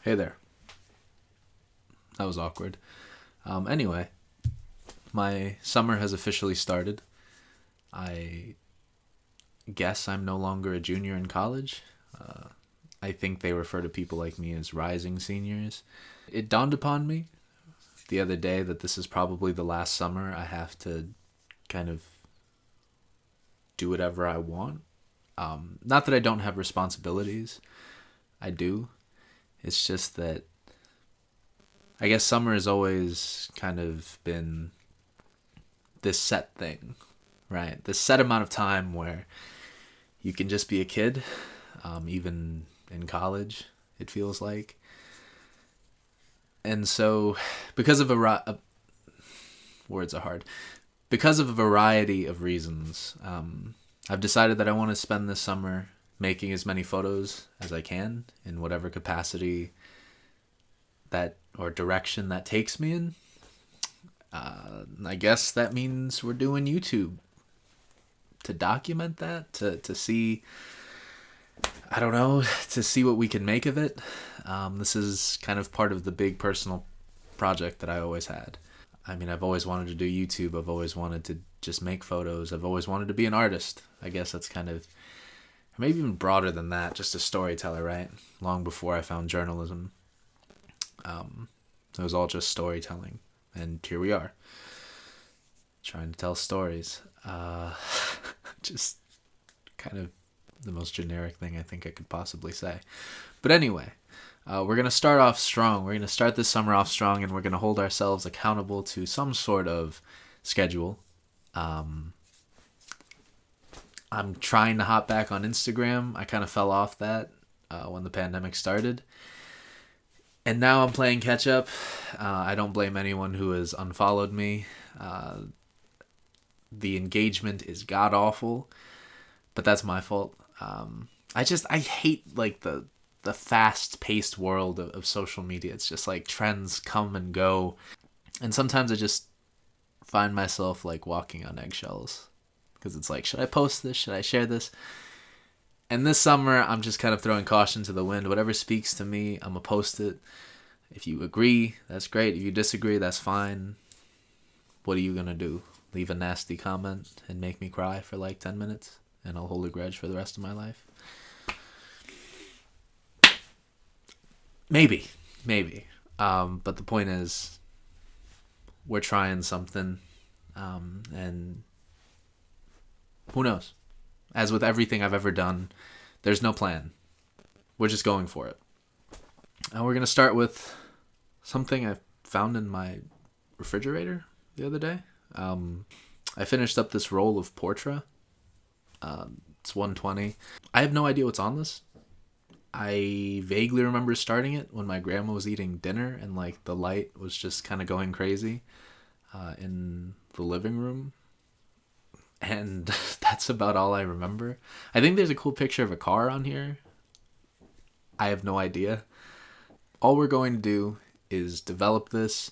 Hey there. That was awkward. Anyway, my summer has officially started. I guess I'm no longer a junior in college. I think they refer to people like me as rising seniors. It dawned upon me the other day that this is probably the last summer I have to kind of do whatever I want. Not that I don't have responsibilities. I do. It's just that I guess summer has always kind of been this set thing, right? This set amount of time where you can just be a kid, even in college, it feels like. And so, because of words are hard. Because of a variety of reasons, I've decided that I want to spend this summer making as many photos as I can in whatever capacity that or direction that takes me in. I guess that means we're doing YouTube to document that, to see, I don't know, to see what we can make of it. This is kind of part of the big personal project that I always had. I mean, I've always wanted to do YouTube. I've always wanted to just make photos. I've always wanted to be an artist. I guess that's kind of, or maybe even broader than that, just a storyteller, right? Long before I found journalism. It was all just storytelling. And here we are, trying to tell stories. Just kind of the most generic thing I think I could possibly say. But anyway, we're going to start off strong. We're going to start this summer off strong, and we're going to hold ourselves accountable to some sort of schedule. I'm trying to hop back on Instagram. I kind of fell off that when the pandemic started. And now I'm playing catch up. I don't blame anyone who has unfollowed me. The engagement is god awful, but that's my fault. I hate like the fast paced world of social media. It's just like trends come and go, and sometimes I just find myself like walking on eggshells because it's like, should I post this? Should I share this? And this summer, I'm just kind of throwing caution to the wind. Whatever speaks to me, I'm going to post it. If you agree, that's great. If you disagree, that's fine. What are you going to do? Leave a nasty comment and make me cry for like 10 minutes? And I'll hold a grudge for the rest of my life? Maybe. But the point is, we're trying something. And who knows? As with everything I've ever done, there's no plan. We're just going for it. And we're going to start with something I found in my refrigerator the other day. I finished up this roll of Portra. It's 120. I have no idea what's on this. I vaguely remember starting it when my grandma was eating dinner and like the light was just kind of going crazy in the living room. And that's about all I remember. I think there's a cool picture of a car on here. I have no idea. All we're going to do is develop this,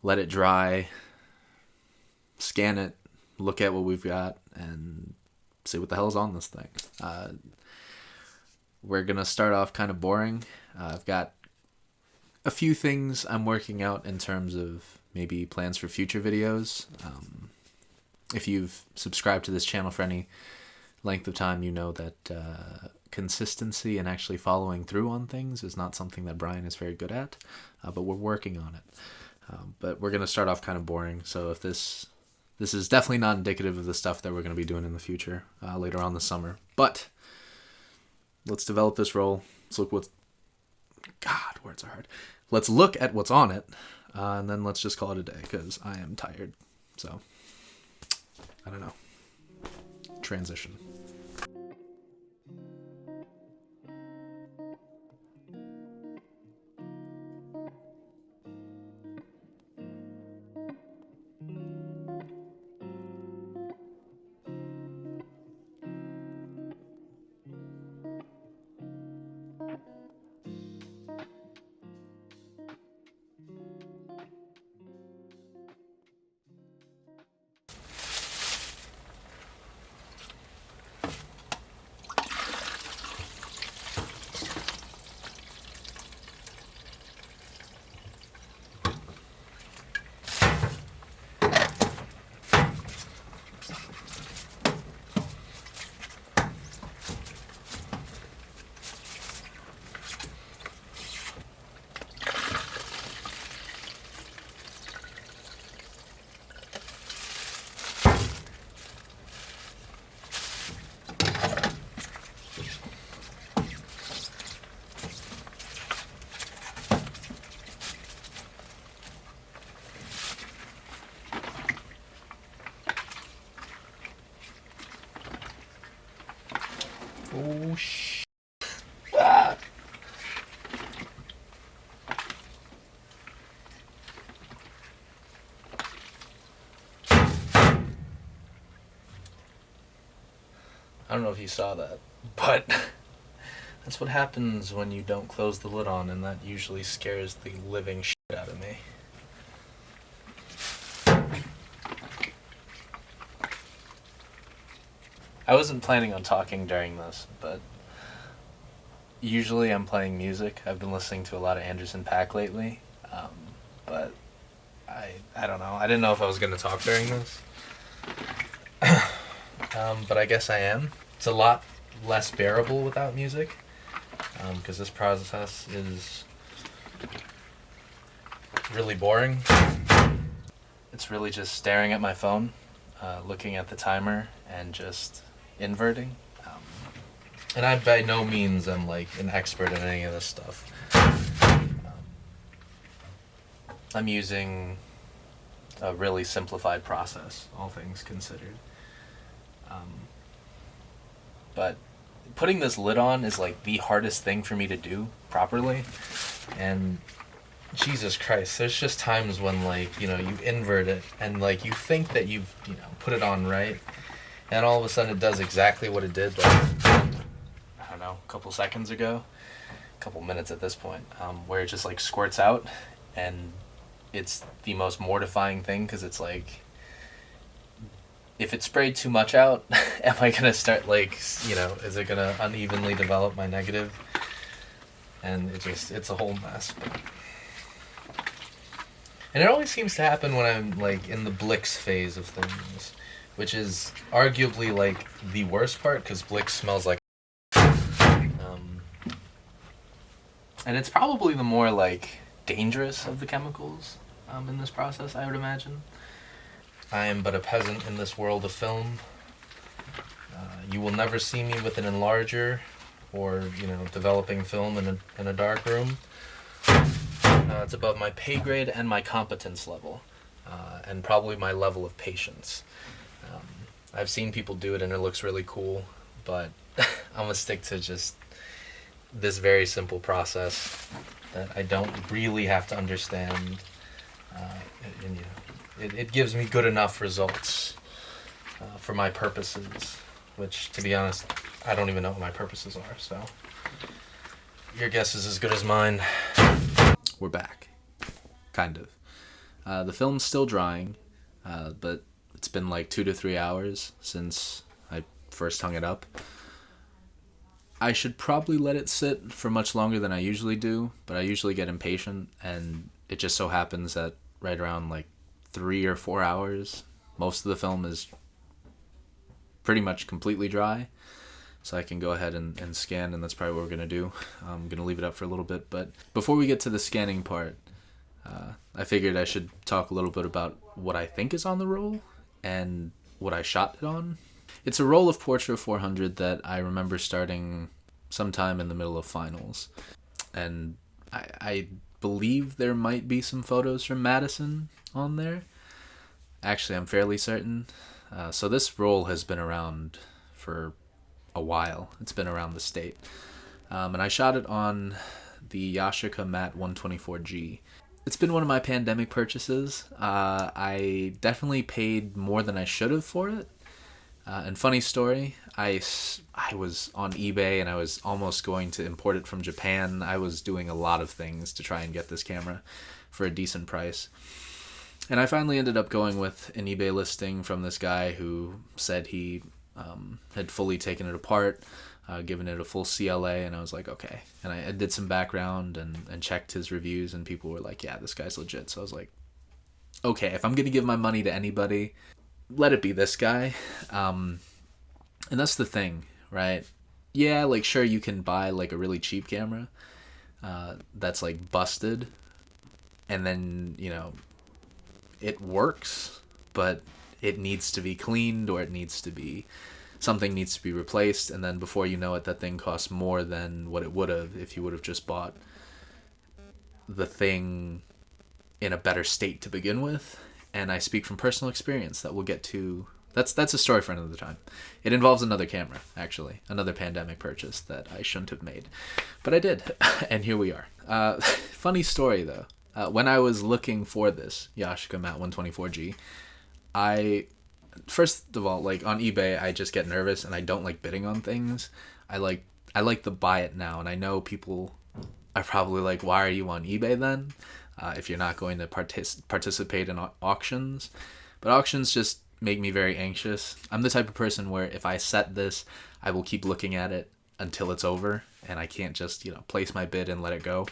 let it dry, scan it, look at what we've got, and see what the hell's on this thing. We're going to start off kind of boring. I've got a few things I'm working out in terms of maybe plans for future videos. If you've subscribed to this channel for any length of time, you know that consistency and actually following through on things is not something that Brian is very good at, but we're working on it. But we're going to start off kind of boring, so if this is definitely not indicative of the stuff that we're going to be doing in the future, later on this summer. But let's develop this role. Let's look God, words are hard. Let's look at what's on it, and then let's just call it a day, because I am tired. So I don't know. Transition. Oh, ah. I don't know if you saw that, but that's what happens when you don't close the lid on, and that usually scares the living shit out of me. I wasn't planning on talking during this, but usually I'm playing music. I've been listening to a lot of Anderson .Paak lately, but I don't know. I didn't know if I was going to talk during this. But I guess I am. It's a lot less bearable without music, because this process is really boring. It's really just staring at my phone, looking at the timer, and just inverting. And I by no means am like an expert in any of this stuff. I'm using a really simplified process, all things considered. But putting this lid on is like the hardest thing for me to do properly. And Jesus Christ, there's just times when like, you invert it and like you think that you've, put it on right. And all of a sudden it does exactly what it did like, I don't know, a couple seconds ago, a couple minutes at this point, where it just like squirts out. And it's the most mortifying thing because it's like, if it sprayed too much out, am I going to start like, is it going to unevenly develop my negative? And it's a whole mess. And it always seems to happen when I'm like in the Blix phase of things, which is arguably like the worst part because Blix smells like and it's probably the more like dangerous of the chemicals in this process, I would imagine. I am but a peasant in this world of film. You will never see me with an enlarger or, developing film in a dark room. It's above my pay grade and my competence level, and probably my level of patience. I've seen people do it and it looks really cool, but I'm going to stick to just this very simple process that I don't really have to understand. It gives me good enough results for my purposes, which, to be honest, I don't even know what my purposes are, so your guess is as good as mine. We're back. Kind of. The film's still drying, but it's been like 2 to 3 hours since I first hung it up. I should probably let it sit for much longer than I usually do, but I usually get impatient, and it just so happens that right around like 3 or 4 hours, most of the film is pretty much completely dry, so I can go ahead and scan, and that's probably what we're going to do. I'm going to leave it up for a little bit, but before we get to the scanning part, I figured I should talk a little bit about what I think is on the roll and what I shot it on. It's a roll of Portra 400 that I remember starting sometime in the middle of finals, and I believe there might be some photos from Madison on there. Actually, I'm fairly certain. So this roll has been around for a while. It's been around the state. And I shot it on the Yashica Mat 124G. It's been one of my pandemic purchases. I definitely paid more than I should have for it. And funny story, I was on eBay and I was almost going to import it from Japan. I was doing a lot of things to try and get this camera for a decent price. And I finally ended up going with an eBay listing from this guy who said he had fully taken it apart, given it a full CLA, and I was like, okay. And I did some background and checked his reviews, and people were like, yeah, this guy's legit. So I was like, okay, if I'm going to give my money to anybody, let it be this guy. And that's the thing, right? Yeah, like, sure, you can buy like a really cheap camera that's like busted, and then, it works, but it needs to be cleaned, or something needs to be replaced, and then before you know it, that thing costs more than what it would have if you would have just bought the thing in a better state to begin with. And I speak from personal experience that we'll get to That's a story for another time. It involves another camera, actually, another pandemic purchase that I shouldn't have made, but I did, and here we are. Funny story though. When I was looking for this Yashica Mat 124G, first of all, like on eBay, I just get nervous and I don't like bidding on things. I like to buy it now, and I know people are probably like, why are you on eBay then? If you're not going to participate in auctions. But auctions just make me very anxious. I'm the type of person where if I set this, I will keep looking at it until it's over, and I can't just, place my bid and let it go.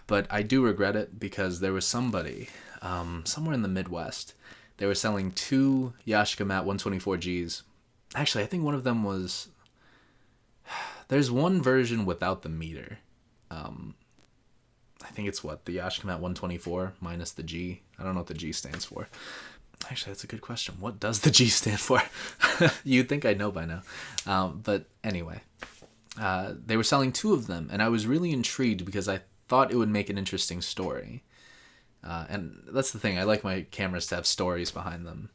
But I do regret it because there was somebody, somewhere in the Midwest, they were selling 2 Yashica Mat 124Gs. Actually, I think one of them was... There's one version without the meter. I think it's the Yashica Mat 124 minus the G. I don't know what the G stands for. Actually, that's a good question. What does the G stand for? You'd think I'd know by now. But anyway, they were selling 2 of them, and I was really intrigued because I thought it would make an interesting story. And that's the thing. I like my cameras to have stories behind them.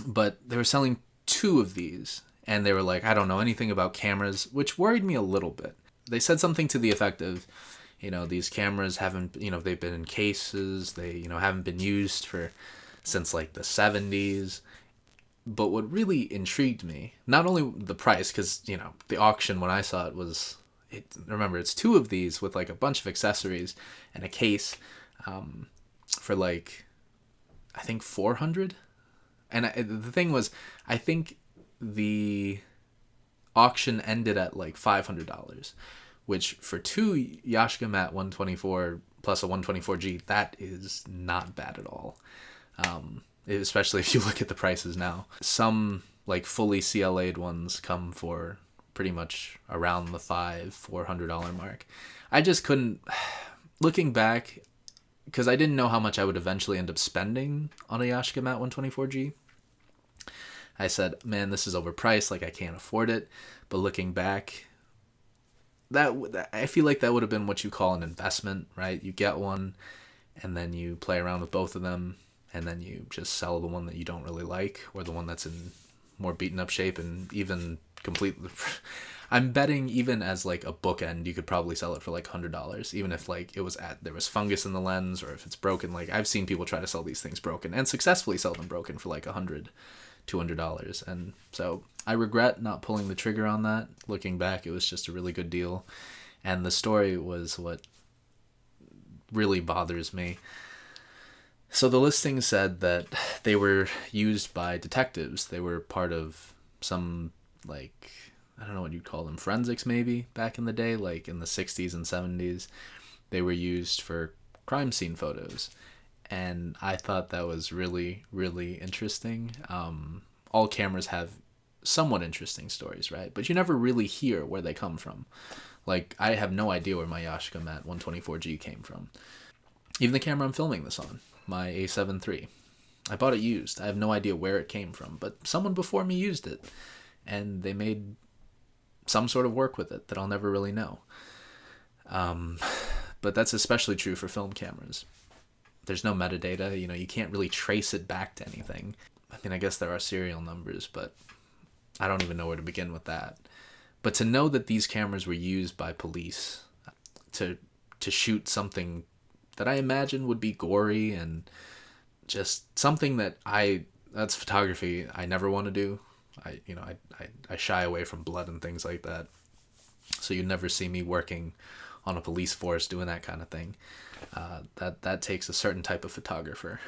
But they were selling 2 of these, and they were like, I don't know anything about cameras, which worried me a little bit. They said something to the effect of, these cameras haven't, they've been in cases, they, haven't been used since like the 70s. But what really intrigued me, not only the price, because, the auction when I saw it was, remember, it's 2 of these with like a bunch of accessories and a case for like, I think $400. And the thing was, I think the auction ended at like $500, which for 2 Yashica Mat 124 plus a 124G, that is not bad at all. Especially if you look at the prices now. Some like fully CLA'd ones come for pretty much around the $400 mark. I just couldn't, looking back, because I didn't know how much I would eventually end up spending on a Yashica Mat 124G. I said, man, this is overpriced, like I can't afford it. But looking back, I feel like that would have been what you call an investment, right? You get one, and then you play around with both of them, and then you just sell the one that you don't really like, or the one that's in more beaten up shape, and even completely... I'm betting even as like a bookend, you could probably sell it for like $100, even if like there was fungus in the lens, or if it's broken. Like I've seen people try to sell these things broken and successfully sell them broken for like $100, $200. And so I regret not pulling the trigger on that. Looking back, it was just a really good deal. And the story was what really bothers me. So the listing said that they were used by detectives. They were part of some, like, I don't know what you'd call them, forensics maybe, back in the day, like in the 60s and 70s. They were used for crime scene photos. And I thought that was really, really interesting. All cameras have somewhat interesting stories, right? But you never really hear where they come from. Like, I have no idea where my Yashica Mat 124G came from. Even the camera I'm filming this on, my A7 III. I bought it used. I have no idea where it came from, but someone before me used it, and they made some sort of work with it that I'll never really know. But that's especially true for film cameras. There's no metadata, you can't really trace it back to anything. I mean, I guess there are serial numbers, but I don't even know where to begin with that. But to know that these cameras were used by police to shoot something that I imagine would be gory and just something that's photography I never want to do. I shy away from blood and things like that. So you never see me working on a police force doing that kind of thing. That takes a certain type of photographer.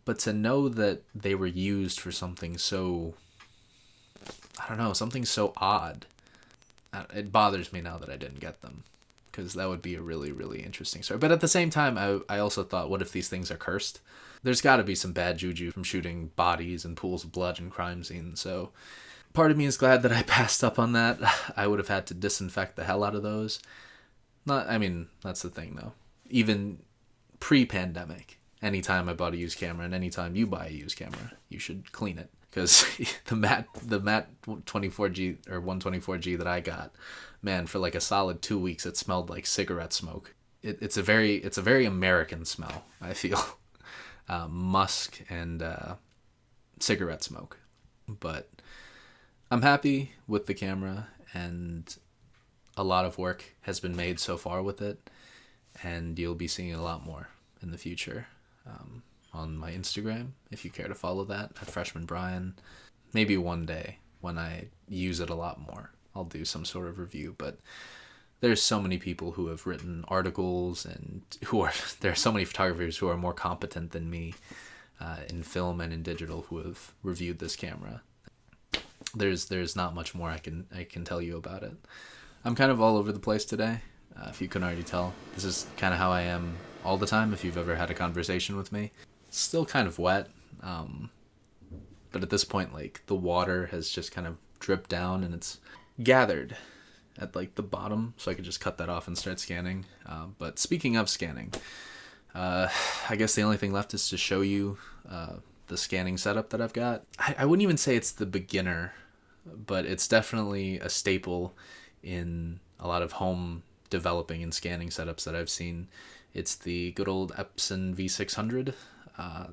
But to know that they were used for something so, I don't know, something so odd, it bothers me now that I didn't get them, because that would be a really, really interesting story. But at the same time, I also thought, what if these things are cursed? There's got to be some bad juju from shooting bodies and pools of blood and crime scenes. So part of me is glad that I passed up on that. I would have had to disinfect the hell out of those. That's the thing though. Even pre-pandemic, anytime I bought a used camera, and anytime you buy a used camera, you should clean it. Because the Mat 24G or 124G that I got, man, for like a solid 2 weeks, it smelled like cigarette smoke. It's a very American smell, I feel. Musk and cigarette smoke. But I'm happy with the camera, and a lot of work has been made so far with it, and you'll be seeing a lot more in the future on my Instagram, if you care to follow that, at Freshman Brian. Maybe one day when I use it a lot more, I'll do some sort of review, but there's so many people who have written articles, and there are so many photographers who are more competent than me in film and in digital who have reviewed this camera. There's not much more I can tell you about it. I'm kind of all over the place today. If you couldn't already tell, this is kind of how I am all the time. If you've ever had a conversation with me, it's still kind of wet, but at this point, like, the water has just kind of dripped down and it's gathered at like the bottom, so I could just cut that off and start scanning. But speaking of scanning, I guess the only thing left is to show you the scanning setup that I've got. I wouldn't even say it's the beginner, but it's definitely a staple in a lot of home developing and scanning setups that I've seen. It's the good old Epson V600.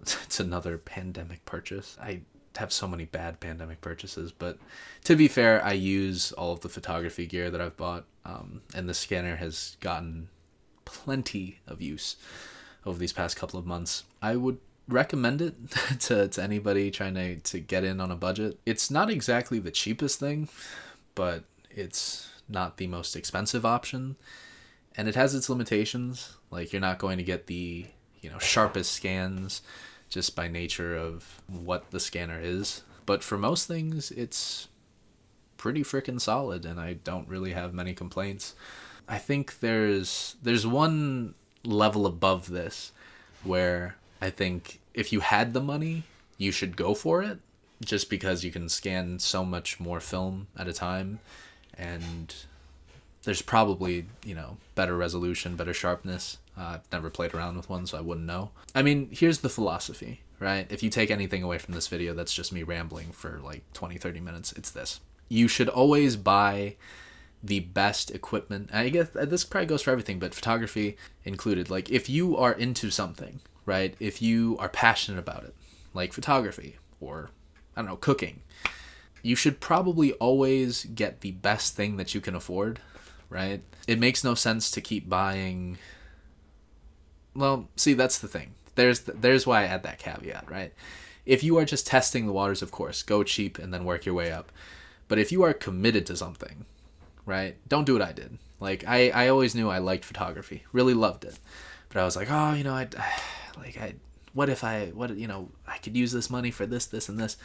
It's another pandemic purchase. I have so many bad pandemic purchases, but to be fair, I use all of the photography gear that I've bought, and the scanner has gotten plenty of use over these past couple of months. I would recommend it to anybody trying to get in on a budget. It's not exactly the cheapest thing, but it's not the most expensive option, and it has its limitations. Like, you're not going to get the sharpest scans just by nature of what the scanner is, but for most things it's pretty freaking solid, and I don't really have many complaints. I think there's one level above this where I think if you had the money, you should go for it, just because you can scan so much more film at a time, and there's probably, better resolution, better sharpness. I've never played around with one, so I wouldn't know. I mean, here's the philosophy, right? If you take anything away from this video, that's just me rambling for like 20-30 minutes. It's this. You should always buy the best equipment. I guess this probably goes for everything, but photography included. Like, if you are into something, right? If you are passionate about it, like photography or, I don't know, cooking, you should probably always get the best thing that you can afford, right? It makes no sense to keep buying. Well, see, that's the thing. There's why I add that caveat, right? If you are just testing the waters, of course, go cheap and then work your way up. But if you are committed to something, right, don't do what I did. Like, I always knew I liked photography, really loved it. But I was like, what if I could use this money for this, and this.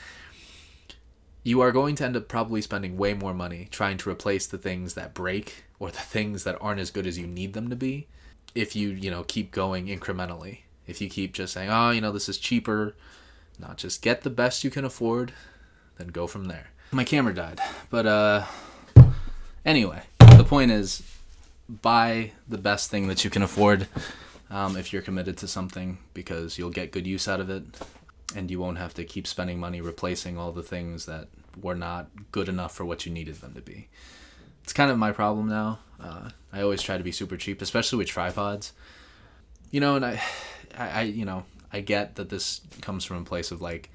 You are going to end up probably spending way more money trying to replace the things that break or the things that aren't as good as you need them to be if you keep going incrementally. If you keep just saying, this is cheaper, not just get the best you can afford, then go from there. My camera died, but anyway, the point is, buy the best thing that you can afford if you're committed to something, because you'll get good use out of it, and you won't have to keep spending money replacing all the things that were not good enough for what you needed them to be. It's kind of my problem now. I always try to be super cheap, especially with tripods. And I get that this comes from a place of like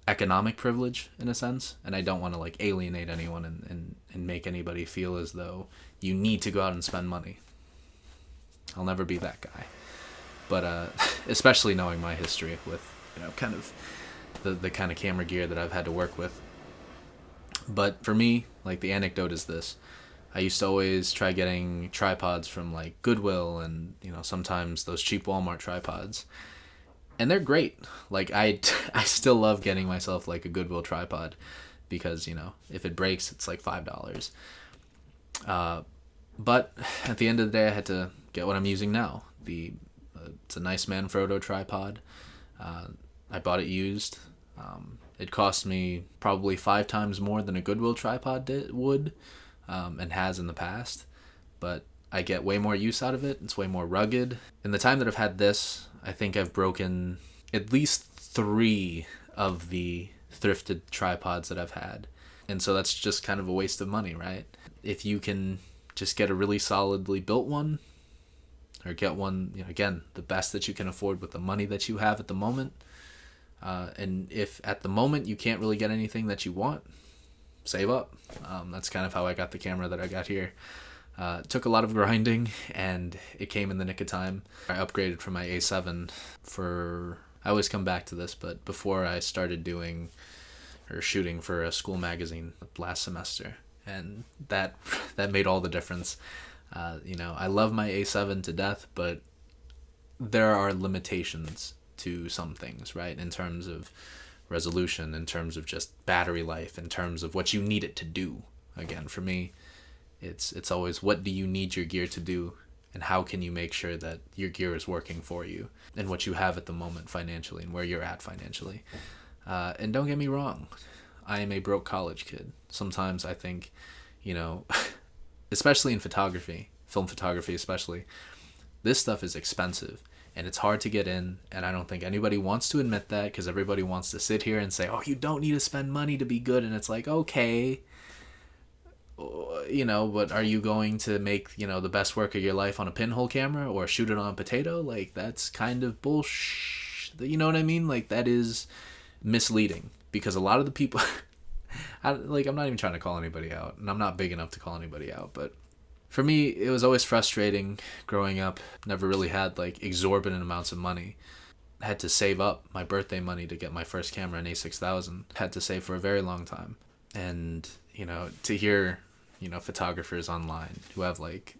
economic privilege in a sense, and I don't want to like alienate anyone and make anybody feel as though you need to go out and spend money. I'll never be that guy. But especially knowing my history with kind of the kind of camera gear that I've had to work with. But for me, like, the anecdote is this. I used to always try getting tripods from like Goodwill and sometimes those cheap Walmart tripods, and they're great. Like, I still love getting myself like a Goodwill tripod, because if it breaks, it's like $5. But at the end of the day, I had to get what I'm using now. It's a nice Manfrotto tripod. I bought it used. It cost me probably 5 times more than a Goodwill tripod would, and has in the past. But I get way more use out of it. It's way more rugged. In the time that I've had this, I think I've broken at least 3 of the thrifted tripods that I've had. And so that's just kind of a waste of money, right? If you can just get a really solidly built one, or get one, again, the best that you can afford with the money that you have at the moment, And if at the moment you can't really get anything that you want, save up. That's kind of how I got the camera that I got here. It took a lot of grinding, and it came in the nick of time. I upgraded from my A7 for... I always come back to this, but before I started doing or shooting for a school magazine last semester, and that made all the difference. I love my A7 to death, but there are limitations to some things, right? In terms of resolution, in terms of just battery life, in terms of what you need it to do. Again, for me, it's always, what do you need your gear to do, and how can you make sure that your gear is working for you and what you have at the moment financially and where you're at financially. And don't get me wrong, I am a broke college kid. Sometimes I think, especially in photography, film photography especially, this stuff is expensive and it's hard to get in, and I don't think anybody wants to admit that, because everybody wants to sit here and say, oh, you don't need to spend money to be good, and it's like, okay, but are you going to make, the best work of your life on a pinhole camera or shoot it on a potato? Like, that's kind of bullshit. You know what I mean? Like, that is misleading, because a lot of the people, I'm not even trying to call anybody out, and I'm not big enough to call anybody out, but for me, it was always frustrating growing up. Never really had like exorbitant amounts of money. I had to save up my birthday money to get my first camera, an A6000. Had to save for a very long time. And, to hear, photographers online who have like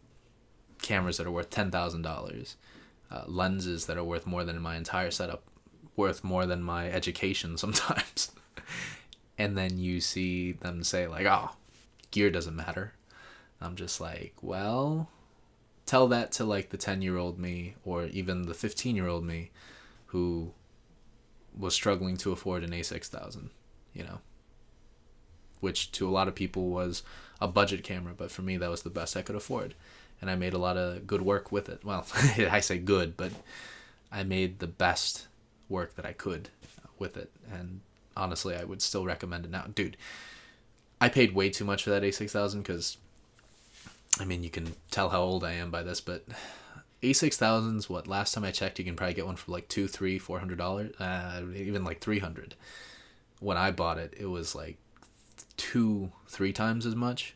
cameras that are worth $10,000, lenses that are worth more than my entire setup, worth more than my education sometimes. And then you see them say like, oh, gear doesn't matter. I'm just like, well, tell that to like the 10-year-old me, or even the 15-year-old me who was struggling to afford an A6000, which to a lot of people was a budget camera, but for me that was the best I could afford. And I made a lot of good work with it. Well, I say good, but I made the best work that I could with it. And honestly, I would still recommend it now. Dude, I paid way too much for that A6000 because, you can tell how old I am by this, but A6000s, last time I checked, you can probably get one for like $200, $300, $400, even like $300. When I bought it, it was like 2-3 times as much.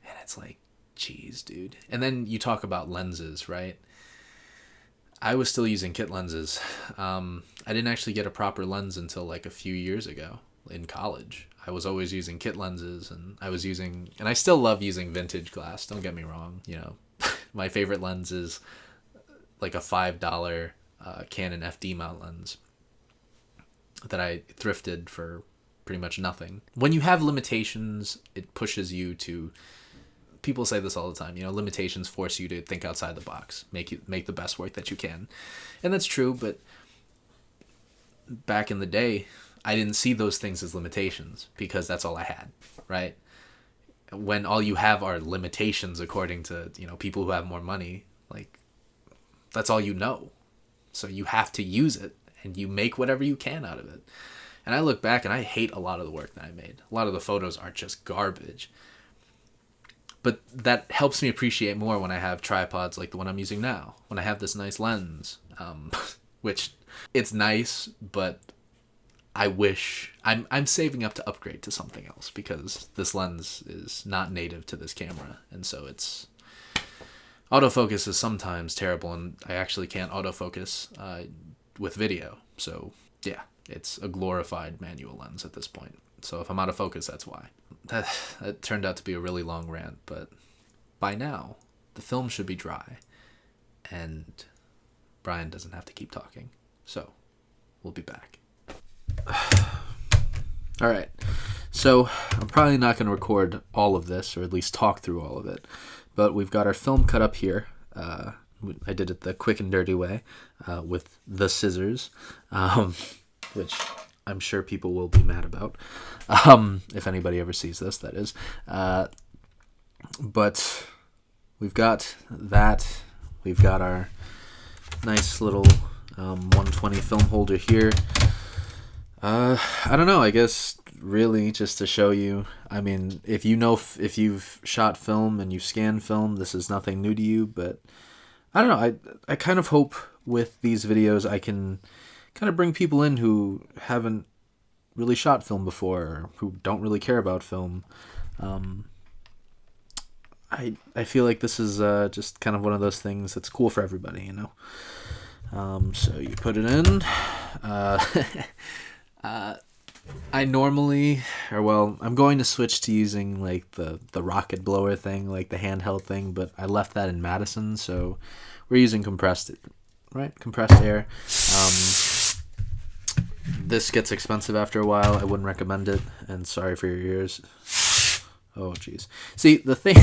And it's like, geez, dude. And then you talk about lenses, right? I was still using kit lenses. I didn't actually get a proper lens until like a few years ago in college. I was always using kit lenses, and I still love using vintage glass, don't get me wrong. My favorite lens is like a $5 Canon FD mount lens that I thrifted for pretty much nothing. When you have limitations, it pushes you to, people say this all the time, limitations force you to think outside the box, make the best work that you can. And that's true, but back in the day, I didn't see those things as limitations because that's all I had, right? When all you have are limitations, according to, people who have more money, like, that's all you know. So you have to use it, and you make whatever you can out of it. And I look back and I hate a lot of the work that I made. A lot of the photos are just garbage. But that helps me appreciate more when I have tripods like the one I'm using now. When I have this nice lens, which it's nice, but I wish I'm saving up to upgrade to something else, because this lens is not native to this camera, and so it's autofocus is sometimes terrible, and I actually can't autofocus with video. So yeah, it's a glorified manual lens at this point. So if I'm out of focus, that's why. That turned out to be a really long rant, but by now the film should be dry, and Brian doesn't have to keep talking. So we'll be back. All right, so I'm probably not going to record all of this, or at least talk through all of it, but we've got our film cut up here. I did it the quick and dirty way, with the scissors, which I'm sure people will be mad about, if anybody ever sees this, that is. But we've got that. We've got our nice little 120 film holder here. I don't know, I guess really just to show you, if you've shot film and you've scanned film, this is nothing new to you, but I don't know, I kind of hope with these videos I can kind of bring people in who haven't really shot film before, or who don't really care about film. I feel like this is just kind of one of those things that's cool for everybody, you know. So you put it in. I normally, I'm going to switch to using like the rocket blower thing, like the handheld thing, but I left that in Madison, so we're using compressed air. This gets expensive after a while. I wouldn't recommend it, and sorry for your ears. Oh, jeez. See, the thing...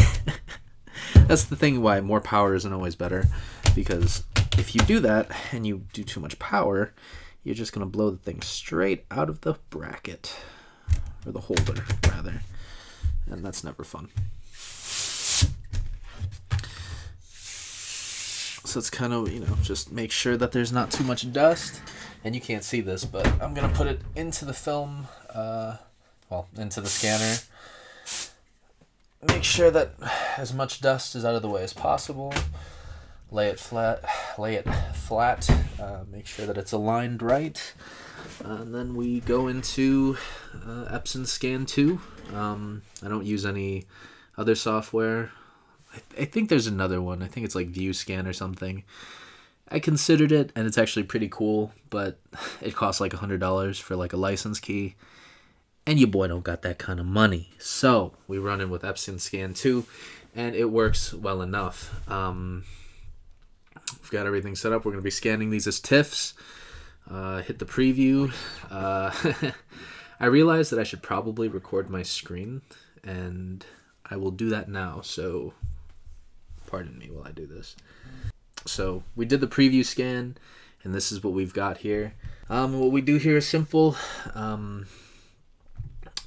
that's the thing why more power isn't always better, because if you do that and you do too much power, you're just going to blow the thing straight out of the bracket, or the holder, rather, and that's never fun. So it's kind of, just make sure that there's not too much dust, and you can't see this, but I'm going to put it into the film, into the scanner. Make sure that as much dust is out of the way as possible. Lay it flat. Make sure that it's aligned right. And then we go into Epson Scan 2. I don't use any other software. I think there's another one. I think it's like ViewScan or something. I considered it, and it's actually pretty cool, but it costs like $100 for like a license key. And your boy don't got that kind of money. So we run in with Epson Scan 2, and it works well enough. We've got everything set up. We're going to be scanning these as TIFFs. Hit the preview. I realized that I should probably record my screen, and I will do that now. So pardon me while I do this. So we did the preview scan, and this is what we've got here. What we do here is simple.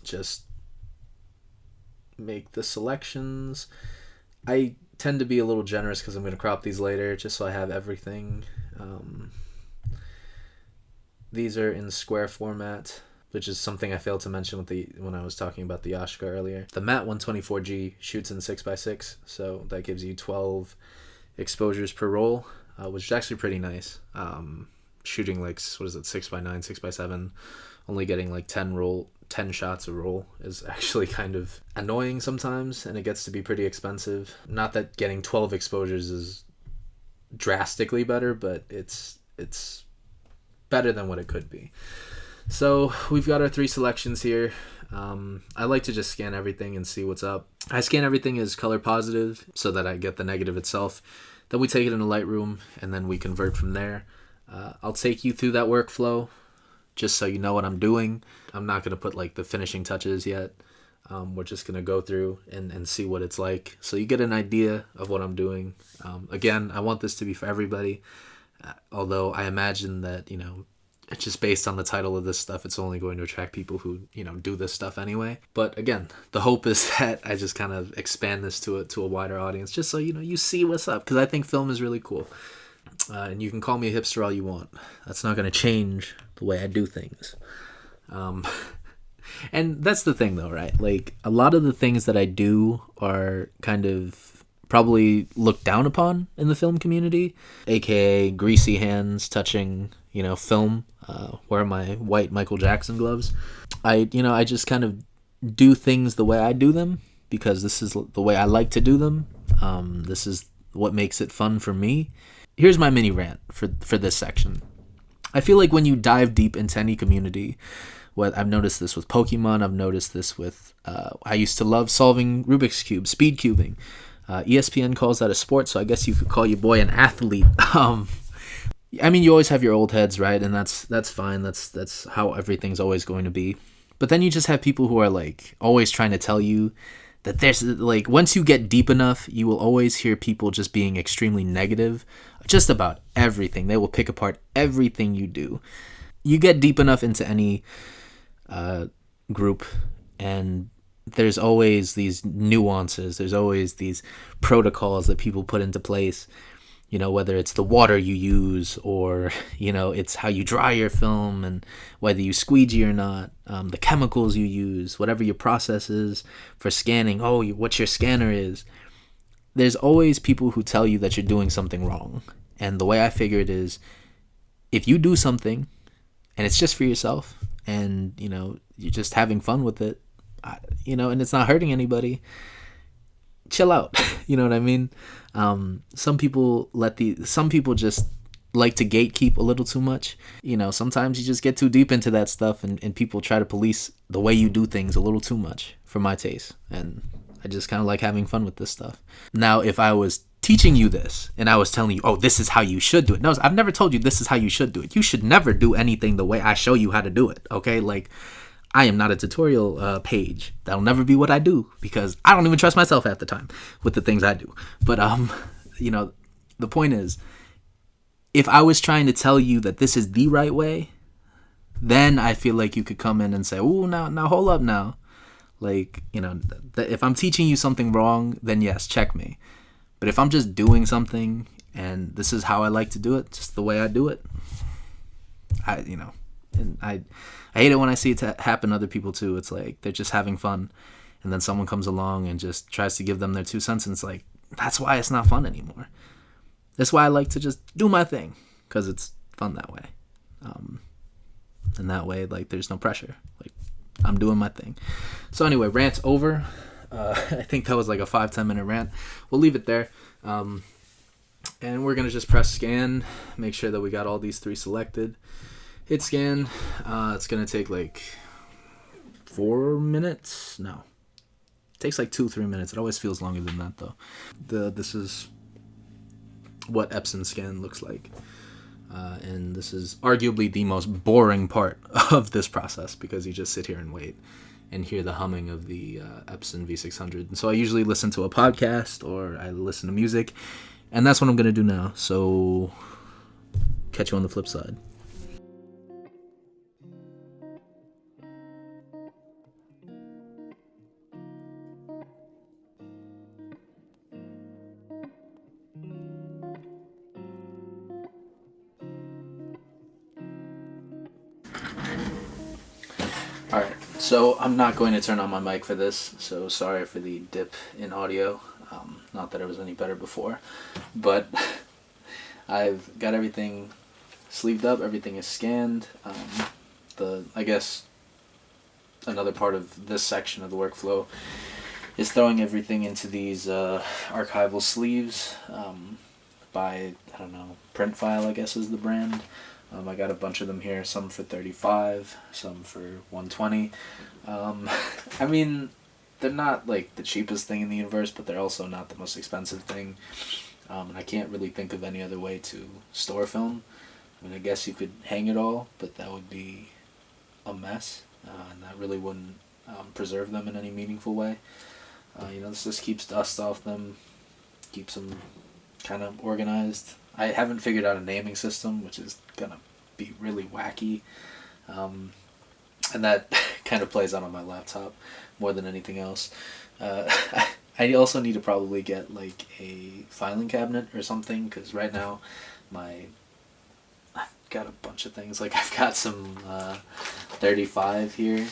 Just make the selections. I tend to be a little generous because I'm going to crop these later just so I have everything. These are in square format, which is something I failed to mention when I was talking about the Yashica earlier. The Mat 124G shoots in 6x6, so that gives you 12 exposures per roll, which is actually pretty nice. Shooting like, 6x9, 6x7, only getting like 10 shots a roll is actually kind of annoying sometimes, and it gets to be pretty expensive. Not that getting 12 exposures is drastically better, but it's better than what it could be. So we've got our 3 selections here. I like to just scan everything and see what's up. I scan everything as color positive so that I get the negative itself. Then we take it in a Lightroom, and then we convert from there. I'll take you through that workflow just so you know what I'm doing. I'm not going to put like the finishing touches yet. We're just going to go through and see what it's like, so you get an idea of what I'm doing. Again, I want this to be for everybody, although I imagine that, just based on the title of this stuff, it's only going to attract people who, do this stuff anyway. But again, the hope is that I just kind of expand this to a wider audience, just so, you see what's up, because I think film is really cool. And you can call me a hipster all you want. That's not going to change the way I do things. And that's the thing, though, right? Like, a lot of the things that I do are kind of probably looked down upon in the film community, aka greasy hands touching, film. Wear my white Michael Jackson gloves. I just kind of do things the way I do them, because this is the way I like to do them. This is what makes it fun for me. Here's my mini rant for this section. I feel like when you dive deep into any community, I've noticed this with Pokemon, I've noticed this with, I used to love solving Rubik's Cube, speed cubing. ESPN calls that a sport, so I guess you could call your boy an athlete. You always have your old heads, right? And that's fine. That's how everything's always going to be. But then you just have people who are like always trying to tell you that there's like, once you get deep enough, you will always hear people just being extremely negative just about everything. They will pick apart everything you do. You get deep enough into any group, and there's always these nuances. There's always these protocols that people put into place. Whether it's the water you use, or, it's how you dry your film, and whether you squeegee or not, the chemicals you use, whatever your process is for scanning, what your scanner is. There's always people who tell you that you're doing something wrong. And the way I figure it is, if you do something and it's just for yourself, and you're just having fun with it, and it's not hurting anybody, chill out. You know what I mean? Some people just like to gatekeep a little too much. Sometimes you just get too deep into that stuff, and people try to police the way you do things a little too much for my taste. And I just kind of like having fun with this stuff. Now, if I was teaching you this and I was telling you, oh, this is how you should do it. No, I've never told you this is how you should do it. You should never do anything the way I show you how to do it. Okay? Like, I am not a tutorial page. That'll never be what I do, because I don't even trust myself half the time with the things I do. But, the point is, if I was trying to tell you that this is the right way, then I feel like you could come in and say, oh, now hold up now. Like, if I'm teaching you something wrong, then yes, check me. But if I'm just doing something and this is how I like to do it, just the way I do it, I hate it when I see it happen to other people too. It's like they're just having fun, and then someone comes along and just tries to give them their 2 cents, and it's like, that's why it's not fun anymore. That's why I like to just do my thing, because it's fun that way. And that way, like, there's no pressure. Like, I'm doing my thing. So anyway, rant's over. I think that was like a 5-10 minute rant. We'll leave it there. And we're going to just press scan, make sure that we got all these 3 selected. Hit scan. It's going to take like 4 minutes. No. It takes like 2-3 minutes. It always feels longer than that, though. This is what Epson scan looks like. And this is arguably the most boring part of this process, because you just sit here and wait and hear the humming of the Epson V600. And so I usually listen to a podcast or I listen to music, and that's what I'm going to do now. So catch you on the flip side. Alright, so I'm not going to turn on my mic for this, so sorry for the dip in audio. Not that it was any better before, but I've got everything sleeved up, everything is scanned. I guess another part of this section of the workflow is throwing everything into these archival sleeves by, I don't know, Print File, I guess is the brand. I got a bunch of them here, some for $35, some for $120. I mean, they're not like the cheapest thing in the universe, but they're also not the most expensive thing. And I can't really think of any other way to store film. I mean, I guess you could hang it all, but that would be a mess, and that really wouldn't preserve them in any meaningful way. This just keeps dust off them, keeps them kind of organized. I haven't figured out a naming system, which is going to be really wacky. And that kind of plays out on my laptop more than anything else. I also need to probably get like a filing cabinet or something, because right now I've got a bunch of things. Like, I've got some 35 here,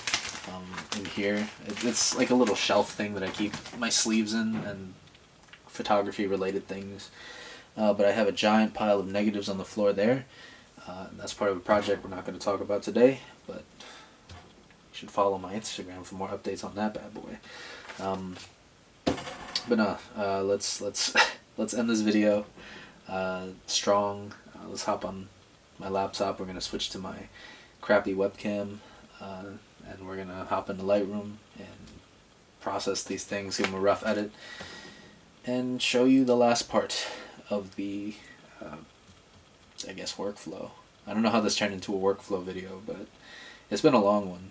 in here. It's like a little shelf thing that I keep my sleeves in and photography related things. But I have a giant pile of negatives on the floor there. And that's part of a project we're not going to talk about today, but you should follow my Instagram for more updates on that bad boy. But no, let's end this video strong. Let's hop on my laptop. We're going to switch to my crappy webcam, and we're going to hop into Lightroom and process these things, give them a rough edit, and show you the last part of the, I guess, workflow. I don't know how this turned into a workflow video, but it's been a long one,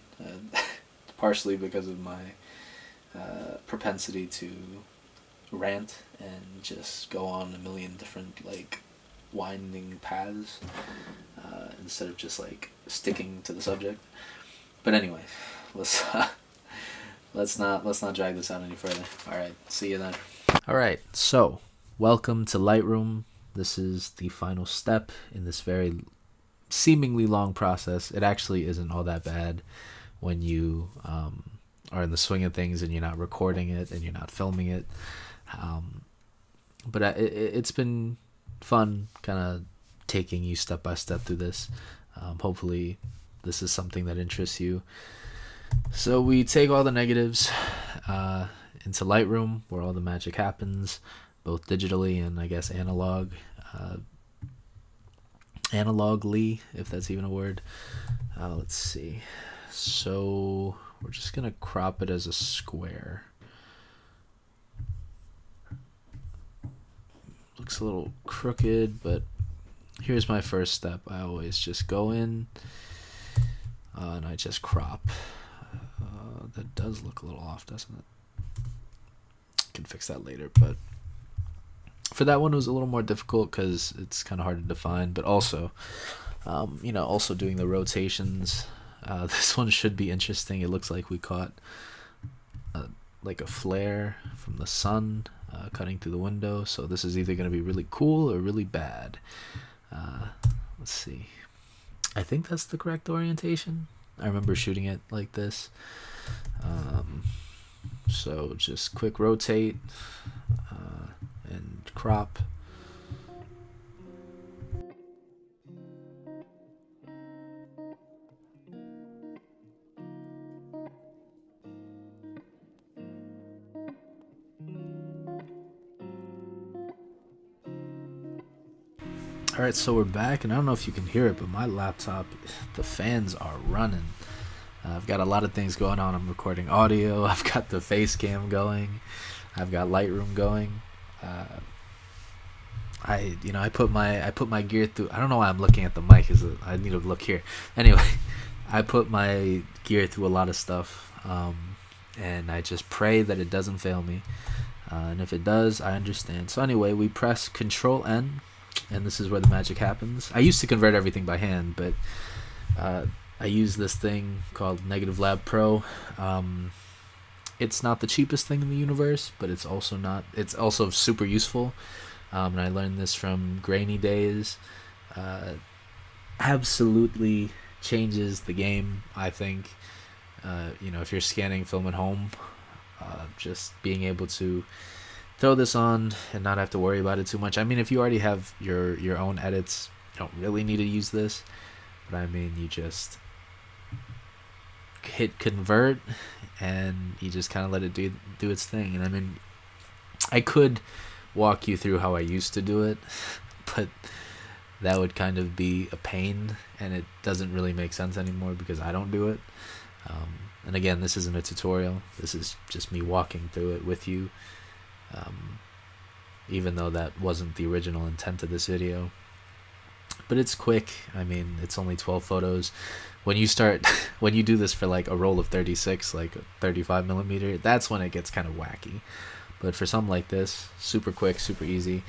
partially because of my propensity to rant and just go on a million different, like, winding paths, instead of just, like, sticking to the subject. But anyway, let's not drag this out any further. Alright, see you then. Alright, so welcome to Lightroom. This is the final step in this very seemingly long process. It actually isn't all that bad when you are in the swing of things and you're not recording it and you're not filming it. But it's been fun kind of taking you step by step through this. Hopefully this is something that interests you. So we take all the negatives into Lightroom, where all the magic happens, both digitally and I guess analogly, if that's even a word. Let's see. So we're just gonna crop it as a square. Looks a little crooked, but here's my first step. I always just go in and I just crop. That does look a little off, doesn't it? I can fix that later, but for that one it was a little more difficult because it's kind of hard to define, but also also doing the rotations. This one should be interesting. It looks like we caught like a flare from the sun cutting through the window, so this is either going to be really cool or really bad. Let's see. I think that's the correct orientation. I remember shooting it like this. So just quick rotate and crop. Alright, so we're back, and I don't know if you can hear it, but my laptop, the fans are running. I've got a lot of things going on. I'm recording audio, I've got the face cam going, I've got Lightroom going. I put my gear through. I don't know why I'm looking at the mic, I need to look here. Anyway, I put my gear through a lot of stuff, and I just pray that it doesn't fail me. And if it does, I understand. So anyway, we press Control N, and this is where the magic happens. I used to convert everything by hand, but I use this thing called Negative Lab Pro. It's not the cheapest thing in the universe, but it's also super useful. And I learned this from Grainy Days. Absolutely changes the game, I think. If you're scanning film at home, just being able to throw this on and not have to worry about it too much. I mean, if you already have your own edits, you don't really need to use this. But I mean, you just hit convert and you just kind of let it do its thing. And I mean, I could walk you through how I used to do it, but that would kind of be a pain, and it doesn't really make sense anymore because I don't do it. And again, this isn't a tutorial. This is just me walking through it with you. Even though that wasn't the original intent of this video, but it's quick. I mean, it's only 12 photos. When you do this for like a roll of 36, like 35mm, that's when it gets kind of wacky. But for something like this, super quick, super easy,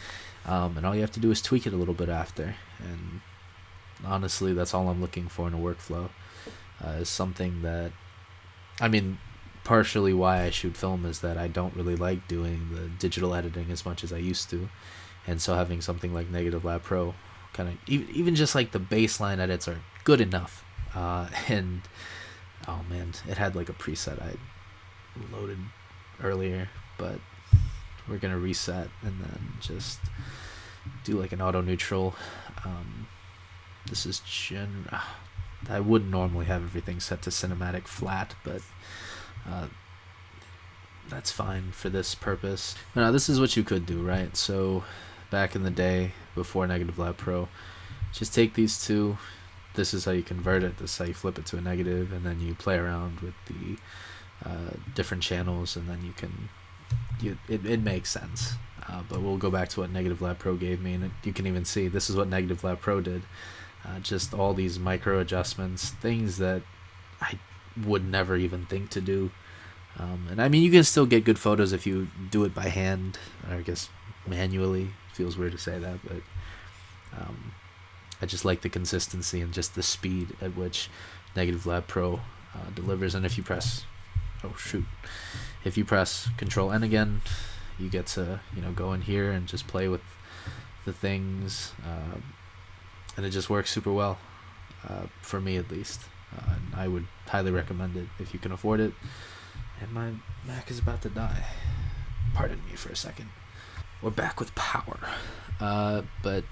and all you have to do is tweak it a little bit after. And honestly, that's all I'm looking for in a workflow. Is something that, I mean, partially why I shoot film is that I don't really like doing the digital editing as much as I used to, and so having something like Negative Lab Pro, kind of even just like the baseline edits are good enough. And oh man, it had like a preset I loaded earlier, but we're gonna reset and then just do like an auto neutral. This is I wouldn't normally have everything set to cinematic flat, but that's fine for this purpose. Now, this is what you could do, right? So back in the day, before Negative Lab Pro, just take these two. This is how you convert it. This is how you flip it to a negative, and then you play around with the different channels, and then it makes sense. But we'll go back to what Negative Lab Pro gave me, and you can even see this is what Negative Lab Pro did. Just all these micro adjustments, things that I would never even think to do. And I mean, you can still get good photos if you do it by hand, or I guess manually. Feels weird to say that, but I just like the consistency and just the speed at which Negative Lab Pro delivers. And if you press Control N again, you get to go in here and just play with the things, and it just works super well, for me at least. And I would highly recommend it if you can afford it. And my Mac is about to die. Pardon me for a second. We're back with power. But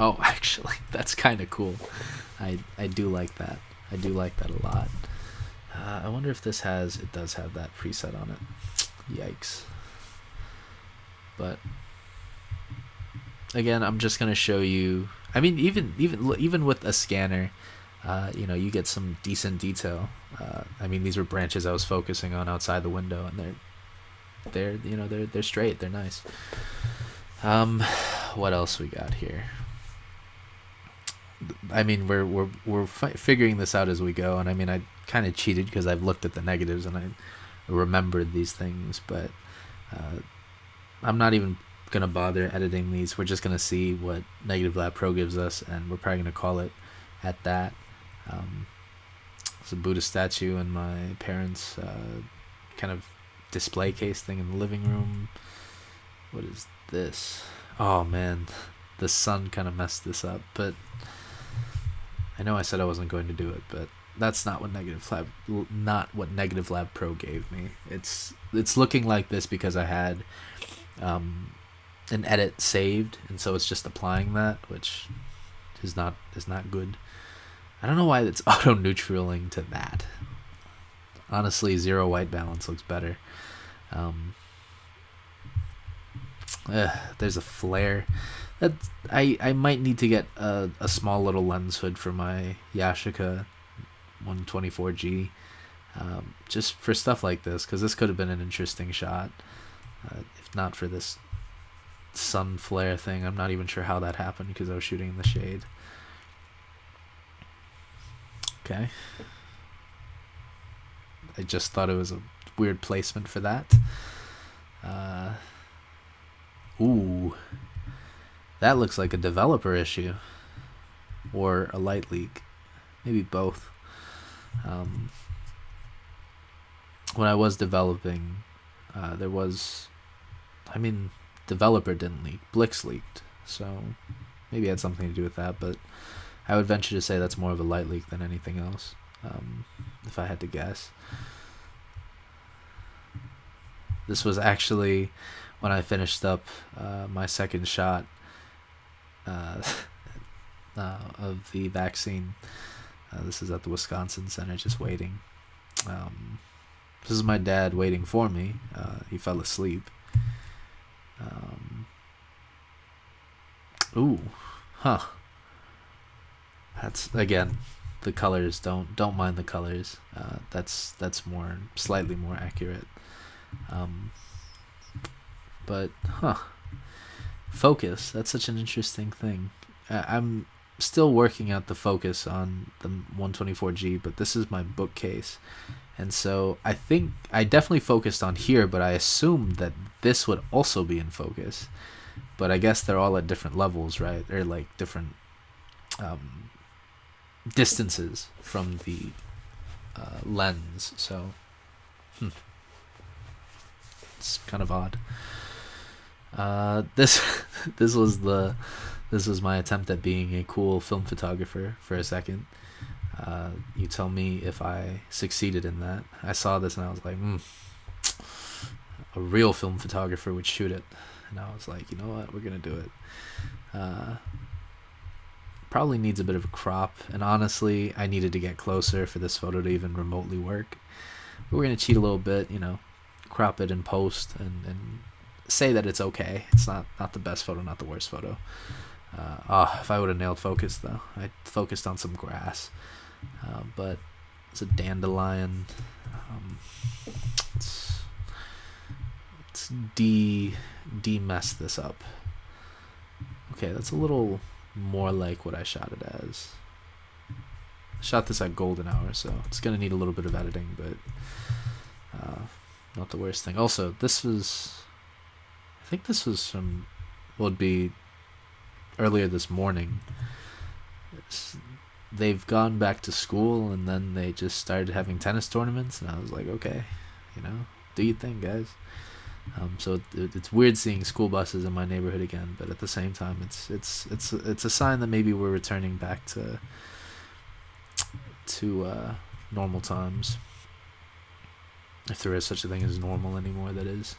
Oh, actually, that's kind of cool. I do like that. I do like that a lot. I wonder if this has... It does have that preset on it. Yikes. But again, I'm just gonna show you. I mean, even with a scanner, you get some decent detail. I mean, these were branches I was focusing on outside the window, and they're straight. They're nice. What else we got here? I mean, we're figuring this out as we go, and I mean, I kind of cheated because I've looked at the negatives and I remembered these things, but I'm not even gonna bother editing these. We're just gonna see what Negative Lab Pro gives us, and we're probably gonna call it at that. It's a Buddha statue in my parents' kind of display case thing in the living room. What is this? Oh man, the sun kind of messed this up, but I know I said I wasn't going to do it, but that's not what Negative Lab Pro gave me. It's looking like this because I had an edit saved, and so it's just applying that, which is not good. I don't know why it's auto neutraling to that. Honestly, zero white balance looks better. There's a flare. That I might need to get a small little lens hood for my Yashica 124G, just for stuff like this, because this could have been an interesting shot. If not for this sun flare thing, I'm not even sure how that happened because I was shooting in the shade. Okay. I just thought it was a weird placement for that. Ooh. That looks like a developer issue. Or a light leak. Maybe both. When I was developing, there was... I mean, developer didn't leak. Blix leaked. So maybe it had something to do with that, but I would venture to say that's more of a light leak than anything else, if I had to guess. This was actually when I finished up my second shot of the vaccine. This is at the Wisconsin Center, just waiting. This is my dad waiting for me. He fell asleep. Ooh, huh. That's, again, the colors. Don't mind the colors. That's slightly more accurate. But focus. That's such an interesting thing. I'm still working out the focus on the 124G, but this is my bookcase, and so I think I definitely focused on here, but I assumed that this would also be in focus. But I guess they're all at different levels, right? They're like different distances from the lens, so it's kind of odd. This was my attempt at being a cool film photographer for a second. You tell me if I succeeded in that. I saw this and I was like, a real film photographer would shoot it. And I was like, you know what, we're gonna do it. Probably needs a bit of a crop, and honestly, I needed to get closer for this photo to even remotely work. But we're gonna cheat a little bit, crop it in post and say that it's okay. It's not the best photo, not the worst photo. If I would have nailed focus though. I focused on some grass, but it's a dandelion. Let's de-mess this up. Okay, that's a little more like what I shot it as. I shot this at golden hour, so it's gonna need a little bit of editing, but not the worst thing. Also, I think this was from would be earlier this morning. They've gone back to school, and then they just started having tennis tournaments, and I was like, okay, do your thing, guys. So it's weird seeing school buses in my neighborhood again, but at the same time, it's a sign that maybe we're returning back to normal times, if there is such a thing as normal anymore. That is.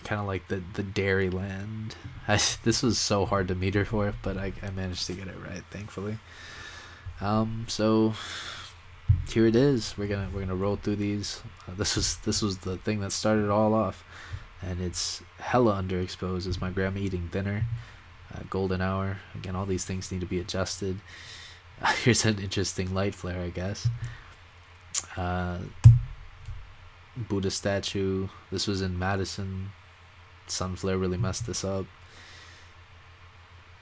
kind of like the Dairyland. This was so hard to meter for, but I managed to get it right, thankfully. So here it is. We're gonna roll through these. This was the thing that started it all off, and it's hella underexposed. Is my grandma eating dinner? Golden hour. Again, all these things need to be adjusted. Here's an interesting light flare, I guess. Buddha statue. This was in Madison. Sun flare really messed this up.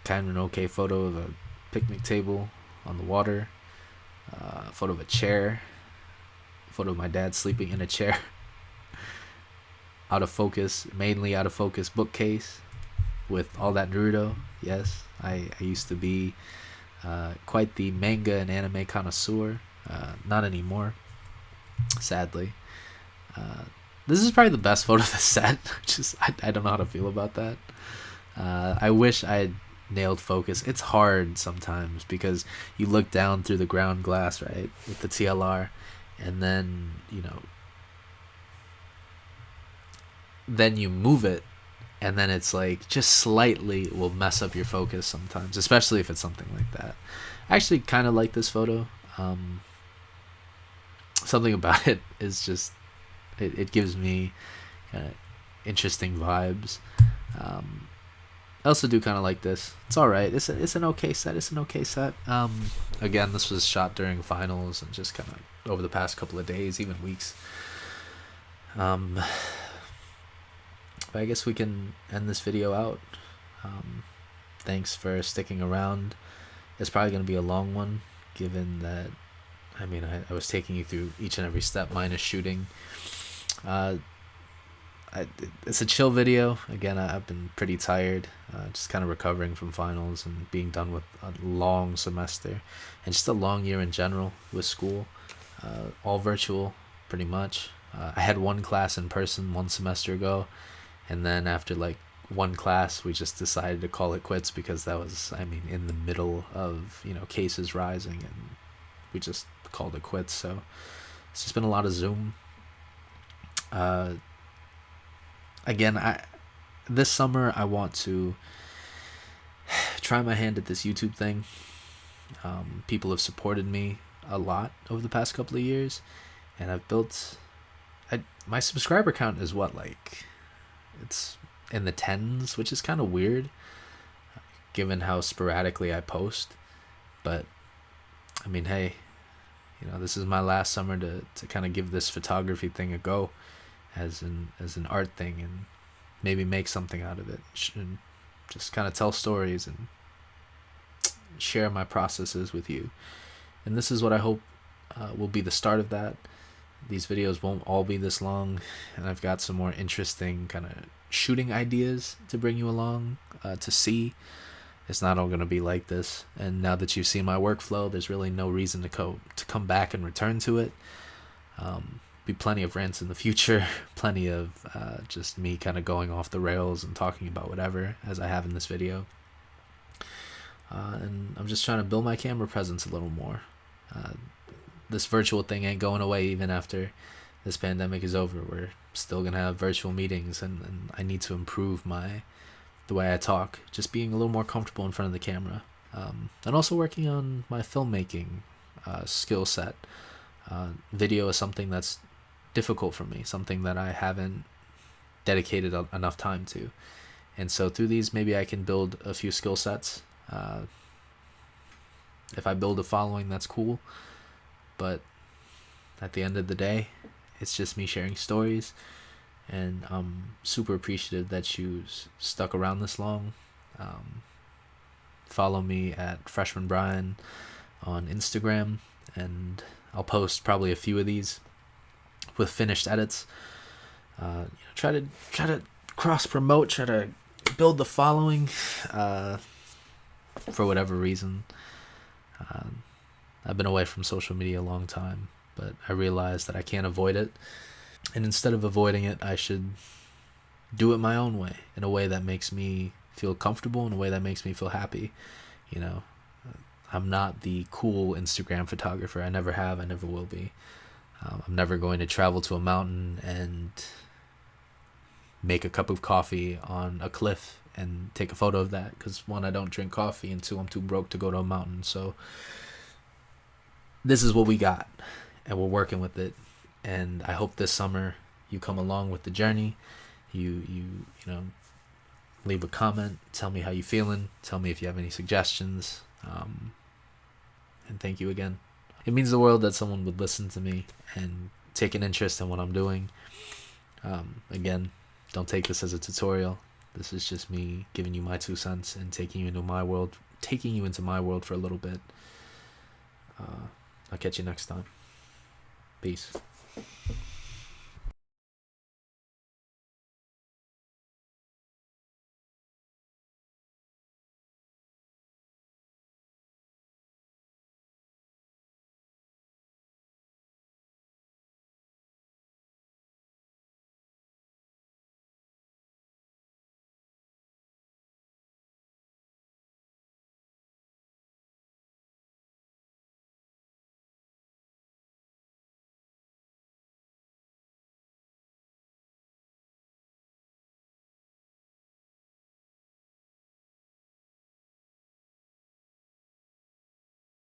Kind of an okay photo of a picnic table on the water. Photo of a chair. Photo of my dad sleeping in a chair. Mainly out of focus bookcase with all that Naruto. Yes, I used to be quite the manga and anime connoisseur. Not anymore, sadly. This is probably the best photo of the set. I don't know how to feel about that. I wish I had nailed focus. It's hard sometimes because you look down through the ground glass, right, with the TLR, and then then you move it, and then it's like just slightly will mess up your focus sometimes, especially if it's something like that. I actually kind of like this photo. Something about it is just it gives me kind of interesting vibes. I also do kind of like this. It's all right. It's an okay set. Again, this was shot during finals and just kind of over the past couple of days, even weeks. But I guess we can end this video out. Thanks for sticking around. It's probably going to be a long one, given that I was taking you through each and every step minus shooting. It's a chill video. Again, I've been pretty tired, just kind of recovering from finals and being done with a long semester and just a long year in general with school. All virtual, pretty much. I had one class in person 1 semester ago, and then after like one class, we just decided to call it quits because that was, in the middle of, cases rising, and we just called it quits. So it's just been a lot of Zoom. Again, this summer I want to try my hand at this YouTube thing. People have supported me a lot over the past couple of years, and I've built my subscriber count is it's in the tens, which is kind of weird given how sporadically I post. But hey, this is my last summer to kind of give this photography thing a go as an art thing and maybe make something out of it, and just kind of tell stories and share my processes with you. And this is what I hope will be the start of that. These videos won't all be this long, and I've got some more interesting kind of shooting ideas to bring you along to see. It's not all going to be like this, and now that you've seen my workflow, there's really no reason to come back and return to it. Be plenty of rants in the future, plenty of just me kind of going off the rails and talking about whatever, as I have in this video. And I'm just trying to build my camera presence a little more. This virtual thing ain't going away even after this pandemic is over. We're still gonna have virtual meetings, and I need to improve the way I talk, just being a little more comfortable in front of the camera, and also working on my filmmaking skill set. Video is something that's difficult for me, something that I haven't dedicated enough time to, and so through these maybe I can build a few skill sets. If I build a following, that's cool, but at the end of the day, it's just me sharing stories, and I'm super appreciative that you stuck around this long. Follow me at Freshman Brian on Instagram, and I'll post probably a few of these with finished edits. Try to cross promote, try to build the following. For whatever reason, I've been away from social media a long time, but I realized that I can't avoid it, and instead of avoiding it, I should do it my own way, in a way that makes me feel comfortable, in a way that makes me feel happy. I'm not the cool Instagram photographer. I never have, I never will be. I'm never going to travel to a mountain and make a cup of coffee on a cliff and take a photo of that, because one, I don't drink coffee, and two, I'm too broke to go to a mountain. So this is what we got, and we're working with it. And I hope this summer you come along with the journey. You know, leave a comment, tell me how you feeling, tell me if you have any suggestions, and thank you again. It means the world that someone would listen to me and take an interest in what I'm doing. Again, don't take this as a tutorial. This is just me giving you my 2 cents and taking you into my world for a little bit. I'll catch you next time. Peace.